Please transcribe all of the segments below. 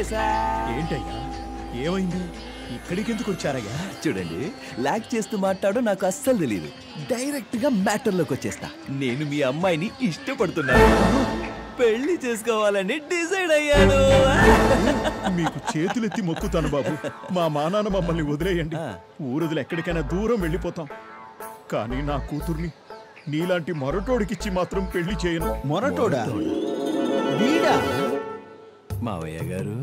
చేసా. ఏంటయ్యా ఏమైంది? ఇక్కడికి ఎందుకు వచ్చారయ్యా? చూడండి, లాక్ చేస్తూ మాట్లాడు నాకు అస్సలు తెలియదు. డైరెక్ట్ గా మ్యాటర్ లోకి వచ్చేస్తా. నేను మీ అమ్మాయిని ఇష్టపడుతున్నాను, పెళ్లి చేసుకోవాలని డిసైడ్ అయ్యాను. మీకు చేతులెత్తి మొక్కుతాను బాబు, మా మానాన్న మమ్మల్ని వదిలేయండి. ఊరుదులు ఎక్కడికైనా దూరం వెళ్ళిపోతాం. కానీ నా కూతుర్ని నీలాంటి మొరటోడికిచ్చి మాత్రం పెళ్లి చేయను. మొరటోడా? వీడా? మావయ్య గారు,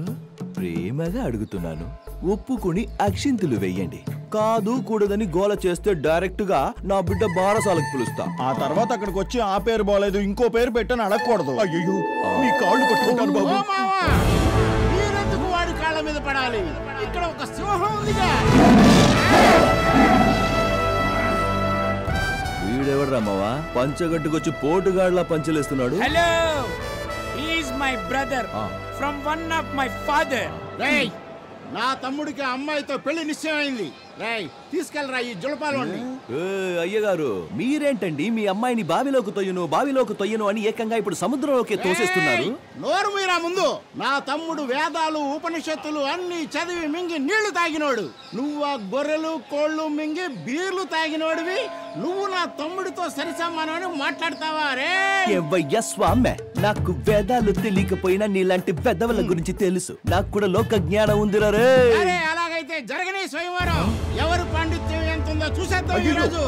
ప్రేమగా అడుగుతున్నాను, ఒప్పుకుని అక్షింతలు వెయ్యండి. కాదు కూడదని గోల చేస్తే డైరెక్ట్ గా నా బిడ్డ బారసాలకు పిలుస్తా. ఆ తర్వాత అక్కడికి వచ్చి ఆ పేరు బాలేదు ఇంకో పేరు పెట్టని అడగకూడదు. అయ్యో, మీ కాళ్ళు పట్టుకుంటాను బాబు. మీరెందుకు వాడి కాళ్ళ మీద పడాలి? ఇక్కడ ఒక సింహం ఉందిగా. వీడెవడ్రా మావా పంచగట్టుకొచ్చి పోటుగాడ్లా పంచలేస్తున్నాడు? Hello, he is my brother from one of my father. రేయ్, నా తమ్ముడికి అమ్మాయితో పెళ్లి నిశ్చయమైంది. రేయ్, తీసుకెళ్ళరా ఈ జులపాలోని. అయ్యగారు, మీరేంటండి మీ అమ్మాయిని బావిలోకి తొయ్యను అని ఏకంగా ఇప్పుడు సముద్రంలోకి తోసేస్తున్నారు? నోరు మీరా ముందు. నా తమ్ముడు వేదాలు ఉపనిషత్తులు అన్ని చదివి మింగి నీళ్లు తాగినోడు. నువ్వు ఆ గొర్రెలు కోళ్లు మింగి బీర్లు తాగినోడివి. నువ్వు నా తమ్ముడితో సరిసమానమని మాట్లాడతావా? రే స్వామి, నాకు వేదాలు తెలియకపోయినా నీలాంటి పెద్దవల గురించి తెలుసు. నాకు కూడా లోక జ్ఞానం ఉందిరా రే. అలాగైతే జరగని స్వయంవరం ఎవరు పాండిత్యం ఎంత ఉందో చూసేద్దాం ఈ రోజు.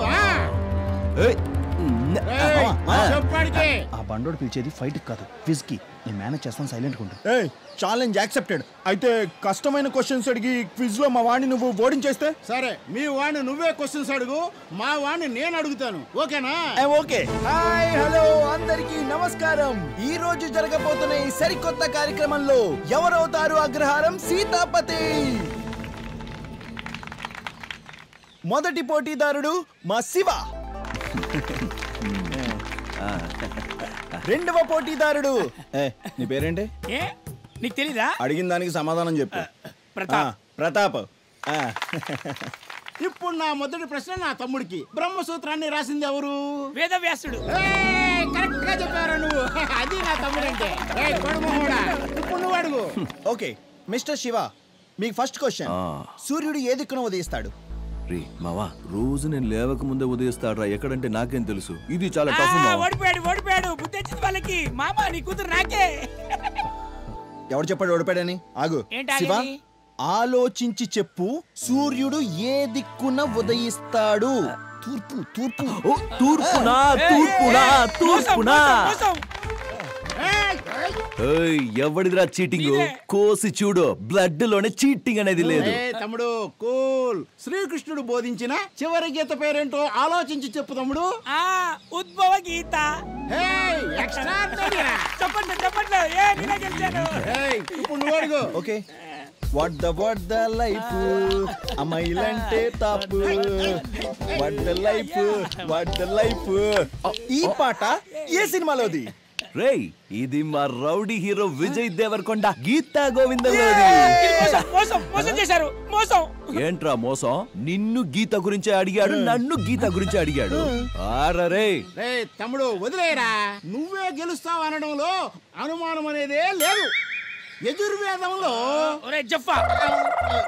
చెప్పాడికి ఆ బండోడు పిలిచేది ఫైట్ కాదు, క్విజ్ కి. నేను మేనేజ్ చేస్తాను, సైలెంట్ గా ఉంటాను. Challenge accepted. అయితే కష్టమైన క్వశ్చన్స్ అడిగి క్విజ్ లో మా వాడిని నువ్వు ఓడించేస్తే సరే. మీ వాడిని నువ్వే క్వశ్చన్స్ అడుగు, మా వాడిని నేను అడుగుతాను. ఓకేనా? ఓకే. హాయ్, హలో, అందరికీ నమస్కారం. ఈ రోజు జరగబోతున్న ఈ సరికొత్త కార్యక్రమంలో ఎవరవుతారు అగ్రహారం సీతాపతి? మొదటి పోటీదారుడు మా శివ. రెండవ పోటీదారుడు నీ పేరేంటి? నీకు తెలీదా? అడిగిన దానికి సమాధానం చెప్పు. ప్రతాప్. ఇప్పుడు నా మొదటి ప్రశ్న నా తమ్ముడికి. బ్రహ్మసూత్రాన్ని రాసింది ఎవరు? వేదవ్యాసుడు. కరెక్ట్ గా చెప్పారా నువ్వు? అది నా తమ్ముడంటే. ఇప్పుడు నువ్వు అడుగు. ఓకే మిస్టర్ శివ, మీకు ఫస్ట్ క్వశ్చన్. సూర్యుడు ఏ దిక్కున ఉదయిస్తాడు? మావా, రోజు నేను లేవక ముందే ఉదయిస్తాడ్రా. ఎక్కడంటే నాకేం తెలుసు. ఇది చాలా టఫ్. ఓడిపోయాడు. బుద్ధి వచ్చింది వాళ్ళకి. మామా, నీ కూతురు నాకే. ఎవరు చెప్పాడు ఓడిపోయాడని? ఆగు శివ, ఆలోచించి చెప్పు. సూర్యుడు ఏ దిక్కున ఉదయిస్తాడు? తూర్పునా. ఎవడిదిరా చీటింగ్? కోసి చూడు, బ్లడ్ లోనే చీటింగ్ అనేది లేదు. తమ్ముడు కూల్. శ్రీకృష్ణుడు బోధించిన చివరి గీత పేరేంటో ఆలోచించి చెప్పు తమ్ముడు. ఉద్భవ గీత. ఇప్పుడు నువ్వు అడుగు. ఓకే. వాట్ ద లైఫ్, అమ్మాయిలంటే తాపు. What the life. ఈ పాట ఏ సినిమాలోది? రేయ్, ఇది మా రౌడీ హీరో విజయ్ దేవరకొండ గీతా గోవింద. ఏంట్రా మోసం? నిన్ను గీత గురించి అడిగాడు, నన్ను గీత గురించి అడిగాడు. తమ్ముడు వదిలేరా, నువ్వే గెలుస్తావు అనడంలో అనుమానం అనేదే లేదు. యజుర్వేదంలో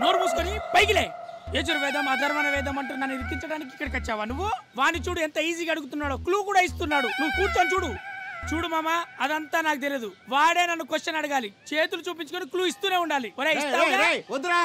నోరు మూసుకొని పైకిలే. యజుర్వేదం అధర్వణ వేదం అంటూ నన్ను ఇరికించడానికి ఇక్కడికి వచ్చావా నువ్వు? వాణ్ణి చూడు ఎంత ఈజీగా అడుగుతున్నాడో, క్లూ కూడా ఇస్తున్నాడు. నువ్వు కూర్చొని చూడు మామా, అదంతా నాకు తెలియదు. వాడే నన్ను క్వశ్చన్ అడగాలి, చేతులు చూపించుకొని క్లూ ఇస్తూనే ఉండాలి. వద్దురా